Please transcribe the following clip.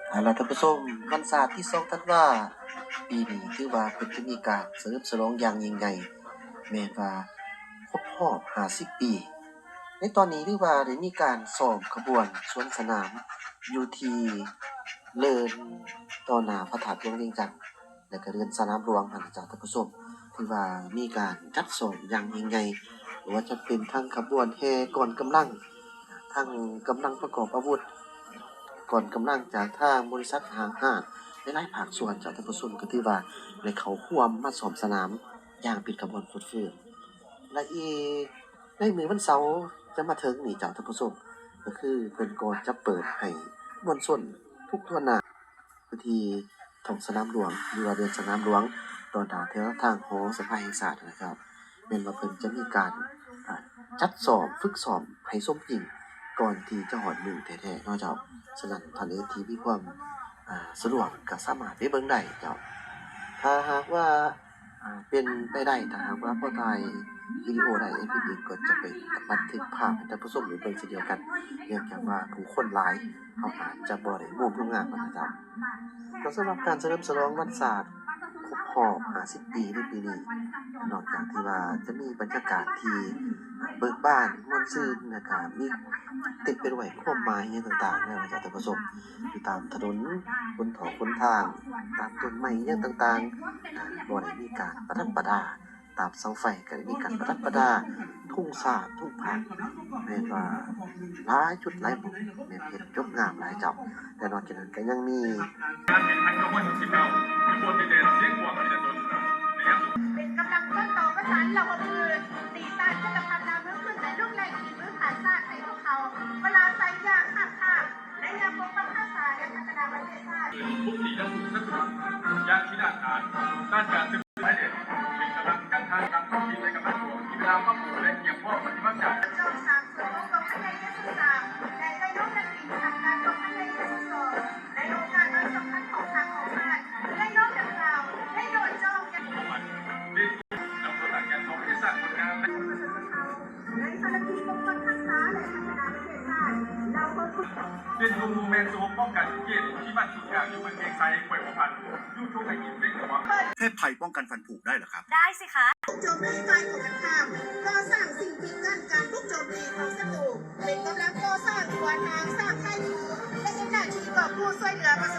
เอาล่ะท่านผู้ชมวันศาสตร์ที่2ธันวาปีนี้ถือว่าเพิ่นจะมีการเฉลิมฉลองอย่างยิ่งใหญ่แม้ว่าครบรอบ50ปีในตอนนี้ถือว่าได้มีการซ้อมขบวนสวนสนามอยู่ที่เลินต่อหน้าพระธาตุหลวงเวียงจันทน์และก็เรือนสนามหลวงนั่นล่ะจ้ะท่านผู้ชมถือว่ามีการจัดซ้อมอย่างยิ่งใหญ่บ่ว่าจะเป็นทั้งขบวนแห่ก่อนกำลังทั้งกำลังประกอบอาวุธ ก่อนกำลังจากทางบริษัทห้างห้านหลายๆภาคส่วนจากท่านผู้ชมก็ถือว่าได้เข้าร่วมมาซ้อมสนามอย่างเป็นขบวนฟุดฟื้นและอีกในมื้อวันเสาร์จะมาถึงนี้จ้ะท่านผู้ชมก็คือเพิ่นก็จะเปิดให้มวลชนทุกทั่วหน้าพื้นที่ท้องสนามหลวงหรือว่าเรือนสนามหลวงต่อหน้าแถวทางหอสภาแห่งชาตินะครับแม่นว่าเพิ่นจะมีการอ่าจัดซ้อมฝึกซ้อมให้สมจริงก่อนที่จะฮอดมื้อแท้ๆเนาะเจ้า ฉะนั้นท่านใดที่มีความสะดวกก็สามารถไปเบิ่งได้เจ้าถ้าหากว่าเป็นไปได้ถ้าหากว่าพอถ่ายวิดีโอได้แอดมินเองก็จะไปบันทึกภาพให้ท่านผู้ชมได้เบิ่งเช่นเดียวกันเนื่องจากว่าผู้คนหลายเขาอาจจะบ่ได้ร่วมร่วมงานกันนะจ๊ะก็สำหรับการเฉลิมฉลองวันศาสตร์ครบรอบ50ปีในปีนี้นอกจากที่ว่าจะมีบรรยากาศที่เบิกบานม่วนชื่นแล้วก็มีเต็มไปด้วยความหมายอิหยังต่างๆแล้วนะจ๊ะท่านผู้ชมอยู่ตามถนนบนท้องหนทางตามต้นไม้อิหยังต่างๆบ่ได้มีการประดับประดาตามเสาไฟก็ได้มีการประดับประดาทุ่งสาดทุ่งผักแม่นว่าหลายจุดหลายหม้องแม่นเฮ็ดจบงามหลายเจ้าแต่นอกจากนั้นก็ยังมี เป็นกำลังต้นต่อประสานเราคือตีตาจะพัฒนาเมื่อขึ้นแต่ลูกแรงกินมือขาดซากในพวกเขาเวลาใส่ยางหักข้าและยางปกป้องข้าสายและพัฒนาประเทศชาติทุกสิ่งทุกสนับสนุนยางที่ด้านการศึกษาให้เด็กมีกำลังกั้นทางการท่องเที่ยวในกำลังหลวงที่เวลาพักผ่อนและเกี่ยวข้องปฏิบัติการจงสามส่วนของภายในนักศึกษาในได้ร่วมกันกินทำการลงภายในนักศึกษาในโอกาสวันสำคัญของทางของชาติได้ร่วมกันกล่าวได้โดยจองกันเรียนนำตัวหลักการสอนที่สร้างผลงานในภารกิจปกป้องข้าสายและพัฒนาประเทศชาติเราเพิ่มเรียนรู้แมนโซป้องกันเกณฑ์ที่บ้านสุดยางอยู่บนเมฆไซป่วยพันยูทูบให้กินเล็กน้อยเทพไทยป้องกันฟันผุได้เหรอครับได้สิคะโจมตีฝ่ายตรงกันข้ามก่อสร้างสิ่งกีดกันการทุกโจมตีของศัตรูเป็นกำลังก่อสร้างตัวทางสร้างค่ายอยู่และเอ็นหน้าที่ต่อผู้ช่วยเหลือประชา